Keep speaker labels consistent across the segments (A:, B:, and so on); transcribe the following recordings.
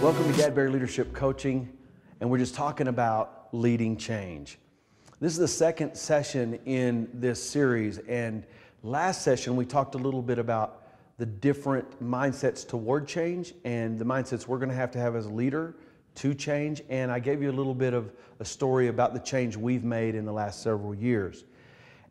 A: Welcome to Gadberry Leadership Coaching, and we're just talking about leading change. This is the second session in this series, and last session we talked a little bit about the different mindsets toward change and the mindsets we're going to have as a leader to change, and I gave you a little bit of a story about the change we've made in the last several years.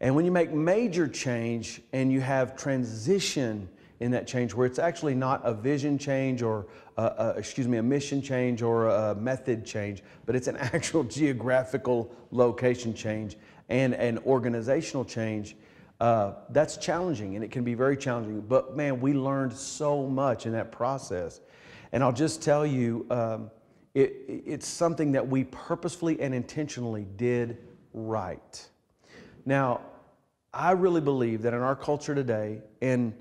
A: And when you make major change and you have transition in that change where it's actually not a vision change or a mission change or a method change, but it's an actual geographical location change and an organizational change, that's challenging, and it can be very challenging. But man, we learned so much in that process. And I'll just tell you, it's something that we purposefully and intentionally did right. Now, I really believe that in our culture today, and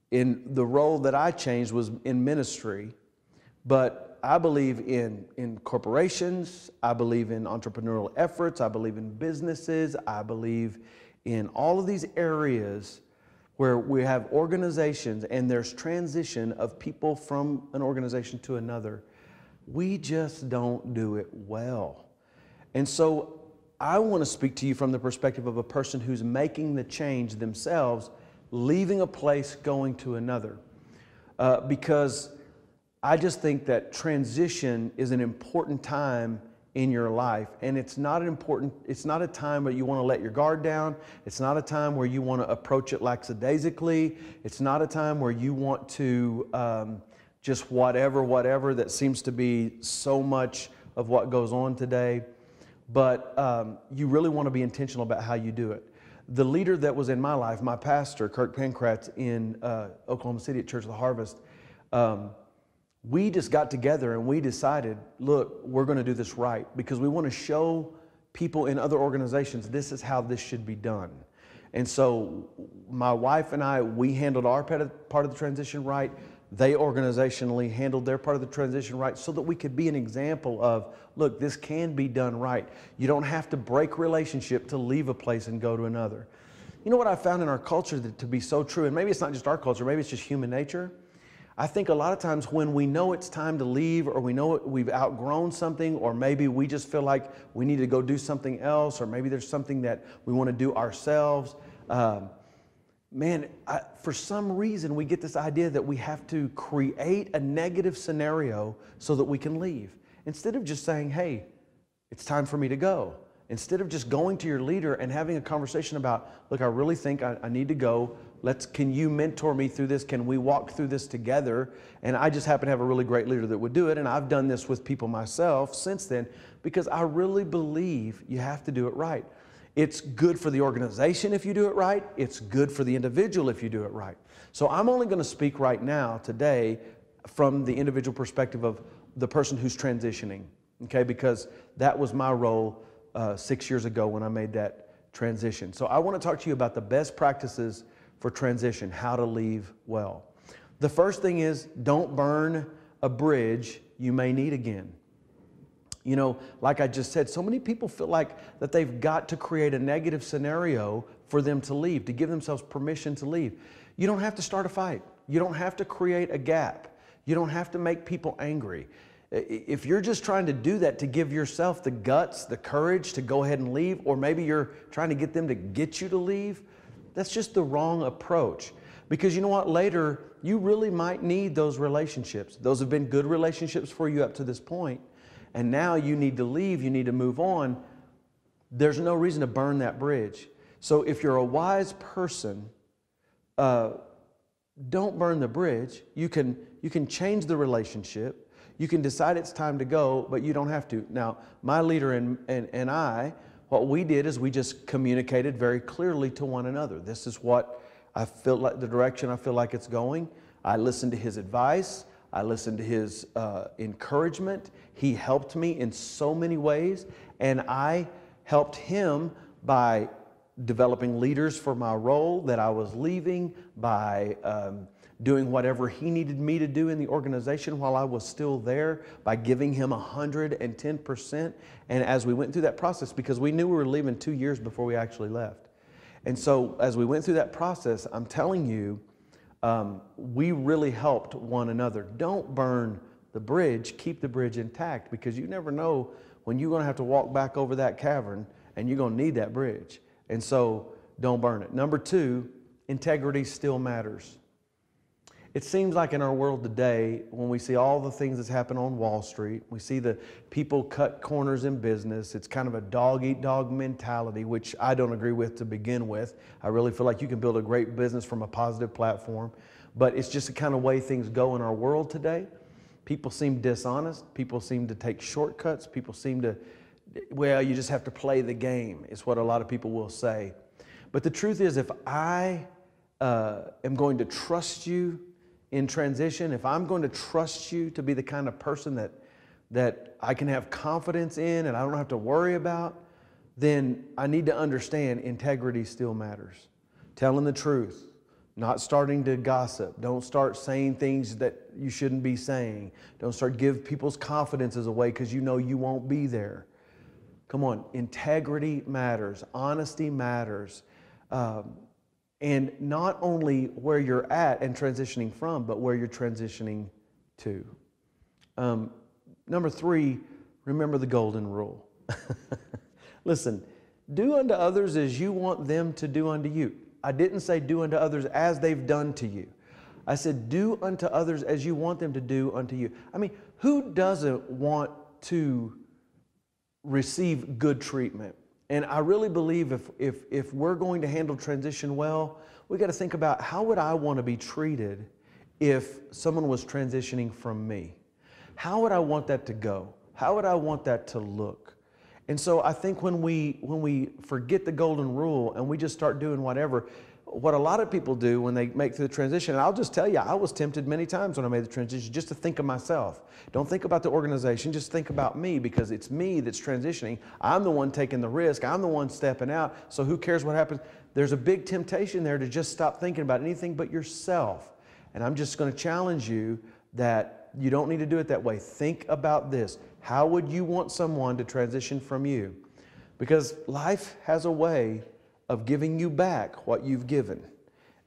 A: in the role that I changed was in ministry, but I believe in corporations, I believe in entrepreneurial efforts, I believe in businesses, I believe in all of these areas where we have organizations and there's transition of people from an organization to another. We just don't do it well. And so I want to speak to you from the perspective of a person who's making the change themselves, leaving a place, going to another. Because I just think that transition is an important time in your life, and it's not a time where you want to let your guard down. It's not a time where you want to approach it lackadaisically. It's not a time where you want to just whatever that seems to be so much of what goes on today. But you really want to be intentional about how you do it. The leader that was in my life, my pastor, Kirk Pankratz in Oklahoma City at Church of the Harvest, we just got together and we decided, look, we're going to do this right because we want to show people in other organizations this is how this should be done. And so my wife and I, we handled our part of the transition right. They organizationally handled their part of the transition right so that we could be an example of, look, this can be done right. You don't have to break relationship to leave a place and go to another. You know what I found in our culture to be so true, and maybe it's not just our culture, maybe it's just human nature. I think a lot of times when we know it's time to leave, or we know we've outgrown something, or maybe we just feel like we need to go do something else, or maybe there's something that we want to do ourselves, for some reason we get this idea that we have to create a negative scenario so that we can leave. Instead of just saying, hey, it's time for me to go. Instead of just going to your leader and having a conversation about, look, I really think I need to go. Can you mentor me through this? Can we walk through this together? And I just happen to have a really great leader that would do it. And I've done this with people myself since then because I really believe you have to do it right. It's good for the organization if you do it right. It's good for the individual if you do it right. So I'm only going to speak right now today from the individual perspective of the person who's transitioning, okay? Because that was my role 6 years ago when I made that transition. So I want to talk to you about the best practices for transition, how to leave well. The first thing is don't burn a bridge you may need again. You know, like I just said, so many people feel like that they've got to create a negative scenario for them to leave, to give themselves permission to leave. You don't have to start a fight. You don't have to create a gap. You don't have to make people angry. If you're just trying to do that to give yourself the guts, the courage to go ahead and leave, or maybe you're trying to get them to get you to leave, that's just the wrong approach. Because you know what? Later, you really might need those relationships. Those have been good relationships for you up to this point. And now you need to leave, you need to move on. There's no reason to burn that bridge. So if you're a wise person, don't burn the bridge. You can change the relationship. You can decide it's time to go, but you don't have to. Now, my leader and I, what we did is we just communicated very clearly to one another. This is what I feel like, the direction I feel like it's going. I listened to his advice. I listened to his encouragement. He helped me in so many ways, and I helped him by developing leaders for my role that I was leaving, by doing whatever he needed me to do in the organization while I was still there, by giving him 110%. And as we went through that process, because we knew we were leaving 2 years before we actually left. And so as we went through that process, I'm telling you, we really helped one another. Don't burn the bridge, keep the bridge intact, because you never know when you're going to have to walk back over that cavern and you're going to need that bridge. And so don't burn it. Number two, integrity still matters. It seems like in our world today, when we see all the things that's happened on Wall Street, we see the people cut corners in business. It's kind of a dog-eat-dog mentality, which I don't agree with to begin with. I really feel like you can build a great business from a positive platform, but it's just the kind of way things go in our world today. People seem dishonest. People seem to take shortcuts. People seem to, well, you just have to play the game, is what a lot of people will say. But the truth is, if I am going to trust you in transition, if I'm going to trust you to be the kind of person that I can have confidence in and I don't have to worry about, then I need to understand integrity still matters. Telling the truth, not starting to gossip. Don't start saying things that you shouldn't be saying. Don't start give people's confidences away because you know you won't be there. Come on, integrity matters. Honesty matters. And not only where you're at and transitioning from, but where you're transitioning to. Number three, remember the golden rule. Listen, do unto others as you want them to do unto you. I didn't say do unto others as they've done to you. I said do unto others as you want them to do unto you. I mean, who doesn't want to receive good treatment? And I really believe if we're going to handle transition well, we got to think about how would I want to be treated if someone was transitioning from me? How would I want that to go? How would I want that to look? And so I think when we forget the golden rule and we just start doing whatever, what a lot of people do when they make the transition, and I'll just tell you, I was tempted many times when I made the transition just to think of myself. Don't think about the organization, just think about me, because it's me that's transitioning. I'm the one taking the risk. I'm the one stepping out. So who cares what happens? There's a big temptation there to just stop thinking about anything but yourself. And I'm just going to challenge you that you don't need to do it that way. Think about this. How would you want someone to transition from you? Because life has a way of giving you back what you've given.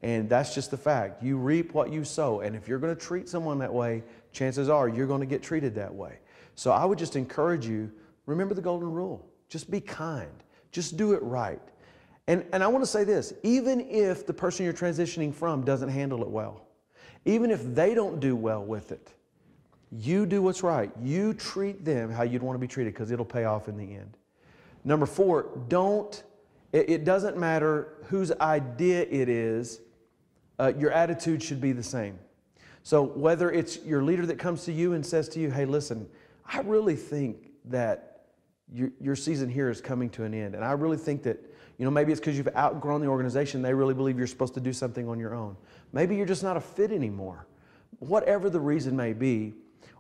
A: And that's just the fact. You reap what you sow. And if you're going to treat someone that way, chances are you're going to get treated that way. So I would just encourage you, remember the golden rule. Just be kind. Just do it right. And I want to say this, even if the person you're transitioning from doesn't handle it well, even if they don't do well with it, you do what's right. You treat them how you'd want to be treated, because it'll pay off in the end. Number four, it doesn't matter whose idea it is, your attitude should be the same. So whether it's your leader that comes to you and says to you, hey, listen, I really think that your season here is coming to an end. And I really think that, maybe it's because you've outgrown the organization. They really believe you're supposed to do something on your own. Maybe you're just not a fit anymore. Whatever the reason may be,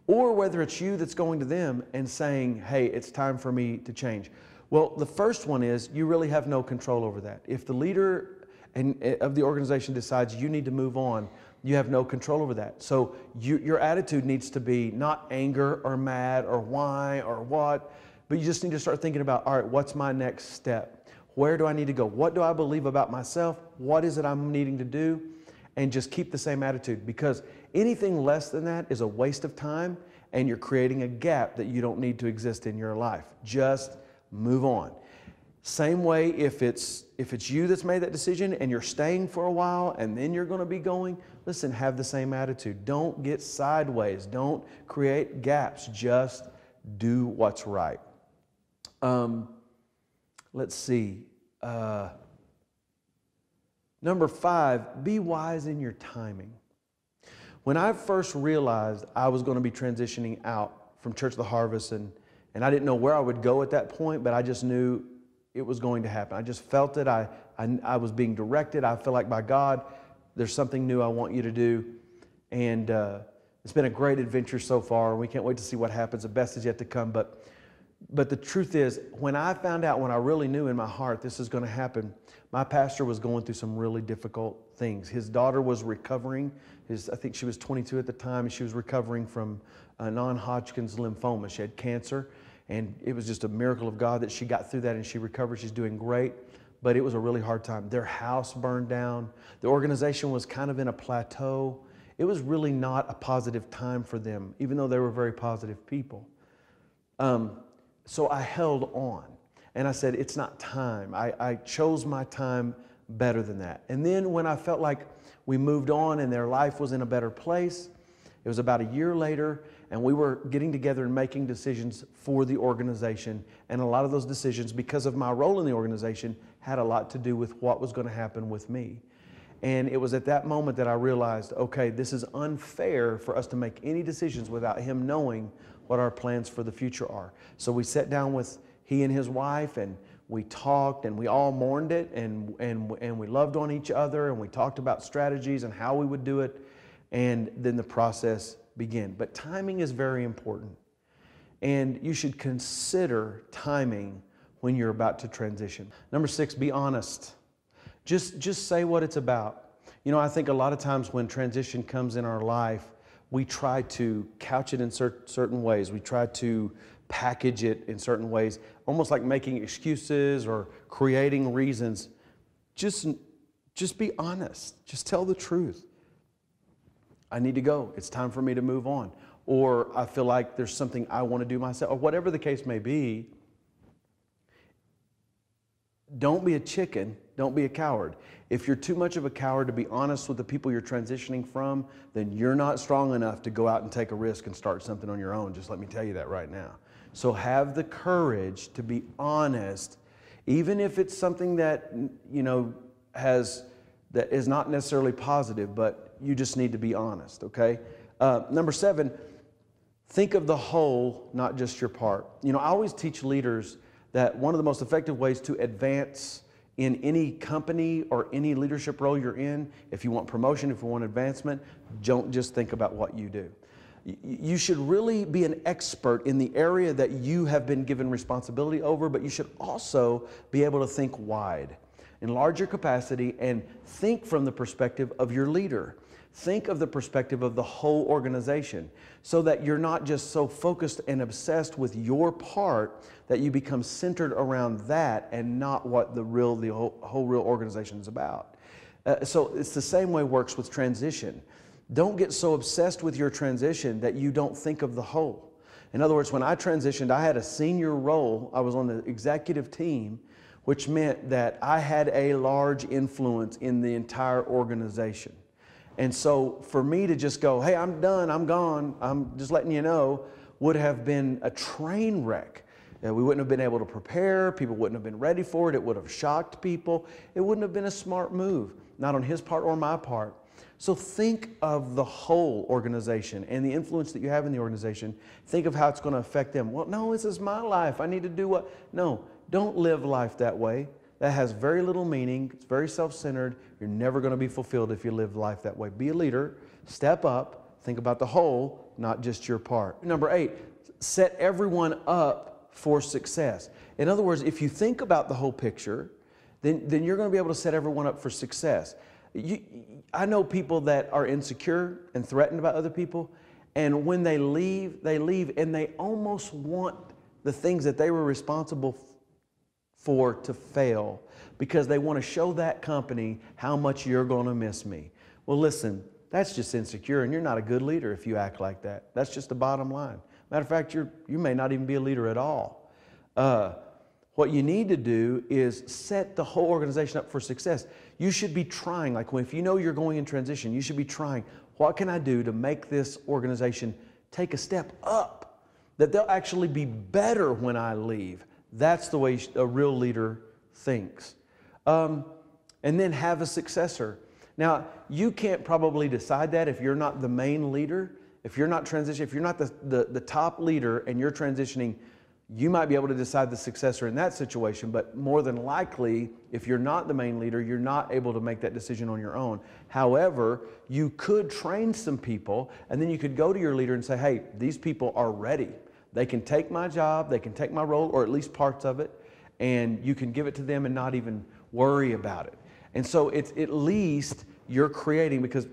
A: or whether it's you that's going to them and saying, hey, it's time for me to change. Well, the first one is you really have no control over that. If the leader of the organization decides you need to move on, you have no control over that. So your attitude needs to be not anger or mad or why or what, but you just need to start thinking about, all right, what's my next step? Where do I need to go? What do I believe about myself? What is it I'm needing to do? And just keep the same attitude, because anything less than that is a waste of time and you're creating a gap that you don't need to exist in your life. Just move on. Same way if it's you that's made that decision and you're staying for a while and then you're going to be going, listen, have the same attitude. Don't get sideways. Don't create gaps. Just do what's right. Let's see. Number 5, be wise in your timing. When I first realized I was going to be transitioning out from Church of the Harvest, and I didn't know where I would go at that point, but I just knew it was going to happen. I just felt it. I was being directed. I feel like by God, there's something new I want you to do. And it's been a great adventure so far, and we can't wait to see what happens. The best is yet to come. But the truth is, when I found out, when I really knew in my heart this is going to happen, my pastor was going through some really difficult things. His daughter was recovering. I think she was 22 at the time, and she was recovering from non-Hodgkin's lymphoma. She had cancer, and it was just a miracle of God that she got through that and she recovered. She's doing great, but it was a really hard time. Their house burned down. The organization was kind of in a plateau. it was really not a positive time for them, even though they were very positive people. So I held on and I said, it's not time. I chose my time better than that. And then when I felt like we moved on and their life was in a better place, it was about a year later, and we were getting together and making decisions for the organization. And a lot of those decisions, because of my role in the organization, had a lot to do with what was going to happen with me. And it was at that moment that I realized, okay, this is unfair for us to make any decisions without him knowing what our plans for the future are. So we sat down with he and his wife, and we talked, and we all mourned it, and we loved on each other, and we talked about strategies and how we would do it, and then the process began. But timing is very important, and you should consider timing when you're about to transition. Number 6, be honest. Just say what it's about. You know, I think a lot of times when transition comes in our life, we try to couch it in certain ways. We try to package it in certain ways, almost like making excuses or creating reasons. Just be honest. Just tell the truth. I need to go. It's time for me to move on. Or I feel like there's something I want to do myself, or whatever the case may be. Don't be a chicken. Don't be a coward. If you're too much of a coward to be honest with the people you're transitioning from, then you're not strong enough to go out and take a risk and start something on your own. Just let me tell you that right now. So have the courage to be honest, even if it's something that, you know, that is not necessarily positive, but you just need to be honest, okay? Number 7, think of the whole, not just your part. You know, I always teach leaders that one of the most effective ways to advance in any company or any leadership role you're in, if you want promotion, if you want advancement, don't just think about what you do. You should really be an expert in the area that you have been given responsibility over, but you should also be able to think wide. Enlarge your capacity and think from the perspective of your leader. Think of the perspective of the whole organization, so that you're not just so focused and obsessed with your part that you become centered around that and not what the whole real organization is about. So it's the same way it works with transition. Don't get so obsessed with your transition that you don't think of the whole. In other words, when I transitioned, I had a senior role. I was on the executive team, which meant that I had a large influence in the entire organization. And so for me to just go, hey, I'm done, I'm gone, I'm just letting you know, would have been a train wreck. We wouldn't have been able to prepare, people wouldn't have been ready for it, it would have shocked people, it wouldn't have been a smart move, not on his part or my part. So think of the whole organization and the influence that you have in the organization. Think of how it's going to affect them. Well, no, this is my life, I need to do what? No, don't live life that way. That has very little meaning. It's very self-centered. You're never going to be fulfilled if you live life that way. Be a leader. Step up. Think about the whole, not just your part. Number 8, set everyone up for success. In other words, if you think about the whole picture, then you're going to be able to set everyone up for success. I know people that are insecure and threatened about other people, and when they leave and they almost want the things that they were responsible for to fail, because they want to show that company how much you're going to miss me. Well, listen, that's just insecure, and you're not a good leader if you act like that. That's just the bottom line. Matter of fact, you may not even be a leader at all. What you need to do is set the whole organization up for success. You should be trying, like if you know you're going in transition, you should be trying, what can I do to make this organization take a step up, that they'll actually be better when I leave. That's the way a real leader thinks. And then have a successor. Now, you can't probably decide that if you're not the main leader. If you're not transitioning, if you're not the top leader and you're transitioning, you might be able to decide the successor in that situation, but more than likely, if you're not the main leader, you're not able to make that decision on your own. However, you could train some people, and then you could go to your leader and say, hey, these people are ready. They can take my job, they can take my role, or at least parts of it, and you can give it to them and not even worry about it. And so it's at least you're creating, because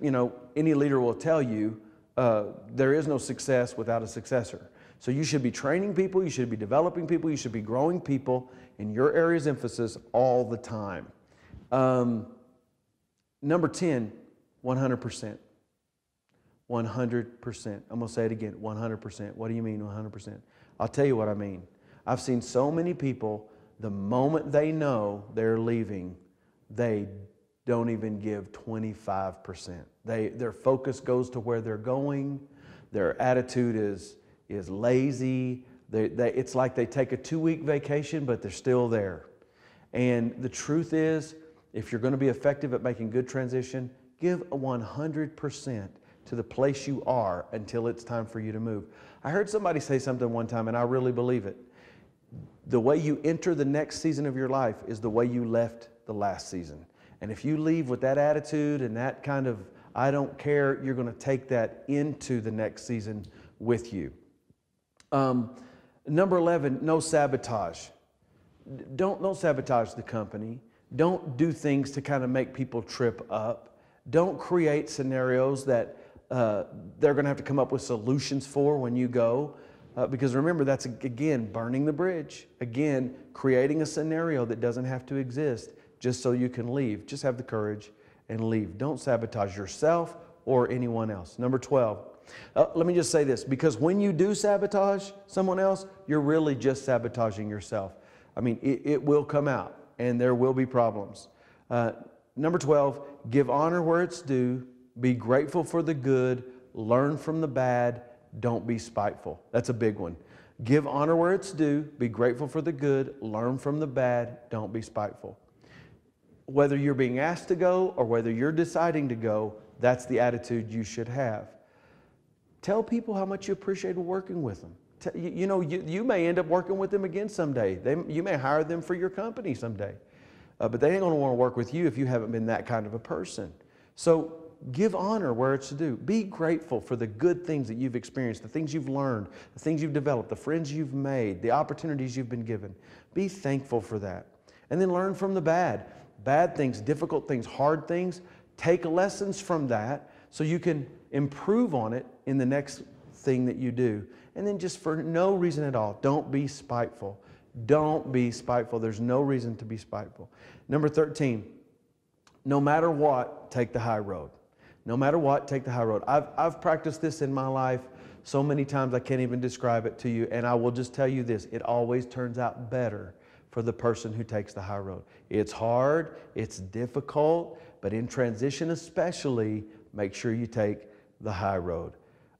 A: any leader will tell you there is no success without a successor. So you should be training people, you should be developing people, you should be growing people in your area's emphasis all the time. Number 10, 100%. 100%. I'm going to say it again, 100%. What do you mean 100%? I'll tell you what I mean. I've seen so many people, the moment they know they're leaving, they don't even give 25%. Their focus goes to where they're going. Their attitude is lazy. It's like they take a 2-week vacation, but they're still there. And the truth is, if you're going to be effective at making good transition, give a 100% to the place you are until it's time for you to move. I heard somebody say something one time, and I really believe it. The way you enter the next season of your life is the way you left the last season. And if you leave with that attitude and that kind of, I don't care, you're going to take that into the next season with you. Number 11, no sabotage. Don't sabotage the company. Don't do things to kind of make people trip up. Don't create scenarios that they're going to have to come up with solutions for when you go. Because remember, that's, again, burning the bridge. Again, creating a scenario that doesn't have to exist just so you can leave. Just have the courage and leave. Don't sabotage yourself or anyone else. Number 12. Let me just say this, because when you do sabotage someone else, you're really just sabotaging yourself. I mean, it will come out and there will be problems. Number 12, give honor where it's due, be grateful for the good, learn from the bad, don't be spiteful. That's a big one. Give honor where it's due, be grateful for the good, learn from the bad, don't be spiteful. Whether you're being asked to go or whether you're deciding to go, that's the attitude you should have. Tell people how much you appreciate working with them. You may end up working with them again someday. You may hire them for your company someday. But they ain't going to want to work with you if you haven't been that kind of a person. So give honor where it's due. Be grateful for the good things that you've experienced, the things you've learned, the things you've developed, the friends you've made, the opportunities you've been given. Be thankful for that. And then learn from the bad. Bad things, difficult things, hard things. Take lessons from that so you can improve on it in the next thing that you do. And then just for no reason at all, don't be spiteful. Don't be spiteful. There's no reason to be spiteful. Number 13, no matter what, take the high road. No matter what, take the high road. I've practiced this in my life so many times I can't even describe it to you. And I will just tell you this, it always turns out better for the person who takes the high road. It's hard, it's difficult, but in transition especially, make sure you take the high road.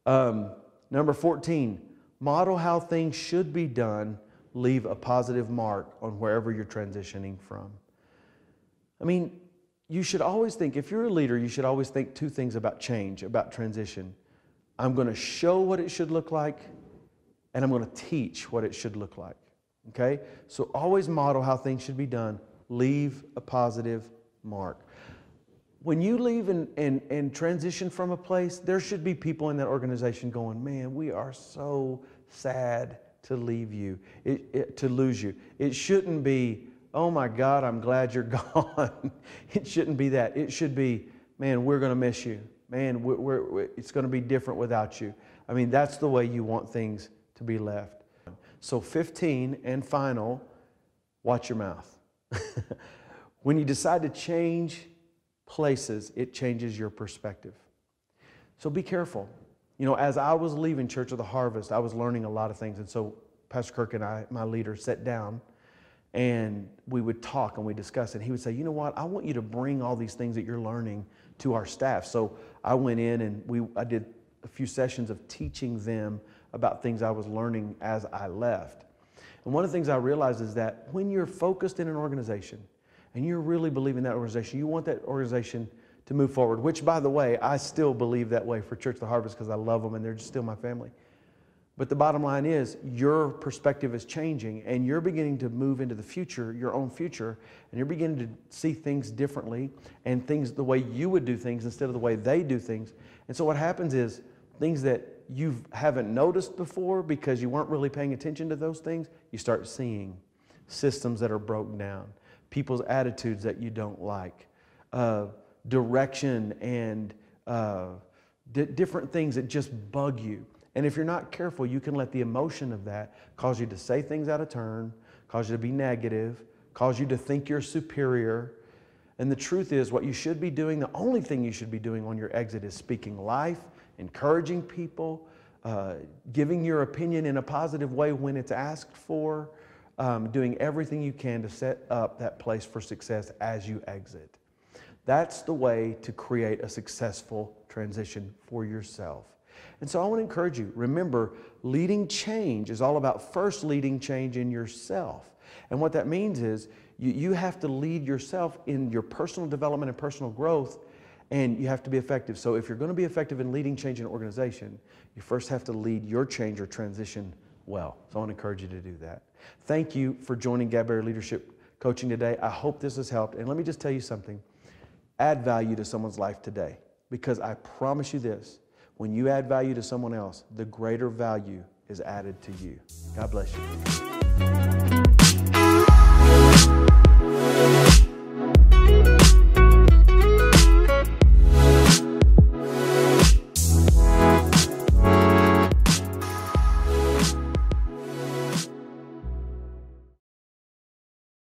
A: Number 14, model how things should be done. Leave a positive mark on wherever you're transitioning from. I mean, you should always think, if you're a leader, you should always think two things about change, about transition. I'm going to show what it should look like, and I'm going to teach what it should look like. Okay? So always model how things should be done. Leave a positive mark. When you leave and transition from a place, there should be people in that organization going, man, we are so sad to leave you, to lose you. It shouldn't be, oh my God, I'm glad you're gone. It shouldn't be that. It should be, man, we're going to miss you. Man, it's going to be different without you. I mean, that's the way you want things to be left. So 15 and final, watch your mouth. When you decide to change places, it changes your perspective. So be careful. You know, as I was leaving Church of the Harvest, I was learning a lot of things. And so Pastor Kirk and I, my leader, sat down and we would talk and we discuss it. He would say, you know what, I want you to bring all these things that you're learning to our staff. So I went in and I did a few sessions of teaching them about things I was learning as I left. And one of the things I realized is that when you're focused in an organization and you're really believing that organization, you want that organization to move forward, which, by the way, I still believe that way for Church of the Harvest because I love them and they're just still my family. But the bottom line is your perspective is changing and you're beginning to move into the future, your own future, and you're beginning to see things differently and things the way you would do things instead of the way they do things. And so what happens is things that you haven't noticed before because you weren't really paying attention to those things, you start seeing systems that are broken down, people's attitudes that you don't like, direction and different things that just bug you. And if you're not careful, you can let the emotion of that cause you to say things out of turn, cause you to be negative, cause you to think you're superior. And the truth is, what you should be doing, the only thing you should be doing on your exit is speaking life encouraging people, giving your opinion in a positive way when it's asked for, doing everything you can to set up that place for success as you exit. That's the way to create a successful transition for yourself. And so I want to encourage you, remember, leading change is all about first leading change in yourself. And what that means is you have to lead yourself in your personal development and personal growth, and you have to be effective. So if you're going to be effective in leading change in an organization, you first have to lead your change or transition well. So I want to encourage you to do that. Thank you for joining Gap Area Leadership Coaching today. I hope this has helped. And let me just tell you something. Add value to someone's life today, because I promise you this, when you add value to someone else, the greater value is added to you. God bless you.